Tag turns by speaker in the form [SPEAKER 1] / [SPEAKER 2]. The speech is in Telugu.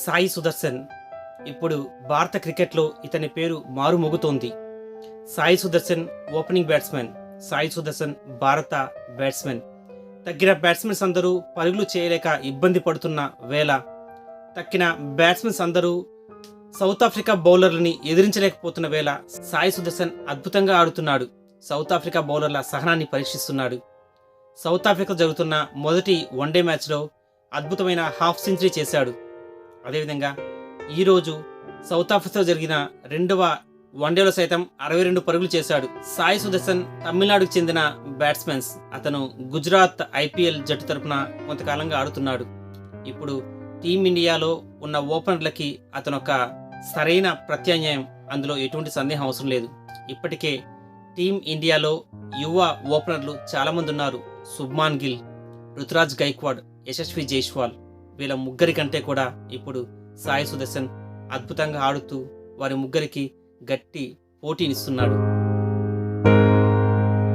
[SPEAKER 1] సాయి సుదర్శన్ ఇప్పుడు భారత క్రికెట్లో ఇతని పేరు మారుమోగుతోంది. Sai Sudharsan opening batsmen. సాయి సుదర్శన్ భారత బ్యాట్స్మెన్. తగ్గిన బ్యాట్స్మెన్స్ అందరూ పరుగులు చేయలేక ఇబ్బంది పడుతున్న వేళ, తక్కిన బ్యాట్స్మెన్స్ అందరూ సౌత్ ఆఫ్రికా బౌలర్లని ఎదిరించలేకపోతున్న వేళ సాయి సుదర్శన్ అద్భుతంగా ఆడుతున్నాడు. సౌత్ ఆఫ్రికా బౌలర్ల సహనాన్ని పరీక్షిస్తున్నాడు. సౌత్ ఆఫ్రికా జరుగుతున్న మొదటి వన్డే మ్యాచ్లో అద్భుతమైన హాఫ్ సెంచరీ చేశాడు. అదేవిధంగా ఈరోజు సౌత్ ఆఫ్రికాలో జరిగిన రెండవ వన్డేలో సైతం 62 పరుగులు చేశాడు. సాయి సుదర్శన్ తమిళనాడుకు చెందిన బ్యాట్స్మెన్స్. అతను గుజరాత్ ఐపీఎల్ జట్టు తరపున కొంతకాలంగా ఆడుతున్నాడు. ఇప్పుడు టీమిండియాలో ఉన్న ఓపెనర్లకి అతను ఒక సరైన ప్రత్యామ్నాయం, అందులో ఎటువంటి సందేహం అవసరం లేదు. ఇప్పటికే టీం ఇండియాలో యువ ఓపెనర్లు చాలామంది ఉన్నారు. శుభ్మాన్ గిల్, రుతురాజ్ గైక్వాడ్, యశస్వి జైస్వాల్. వీళ్ళ ముగ్గురి కంటే కూడా ఇప్పుడు సాయి సుదర్శన్ అద్భుతంగా ఆడుతూ వారి ముగ్గురికి గట్టి పోటీనిస్తున్నాడు.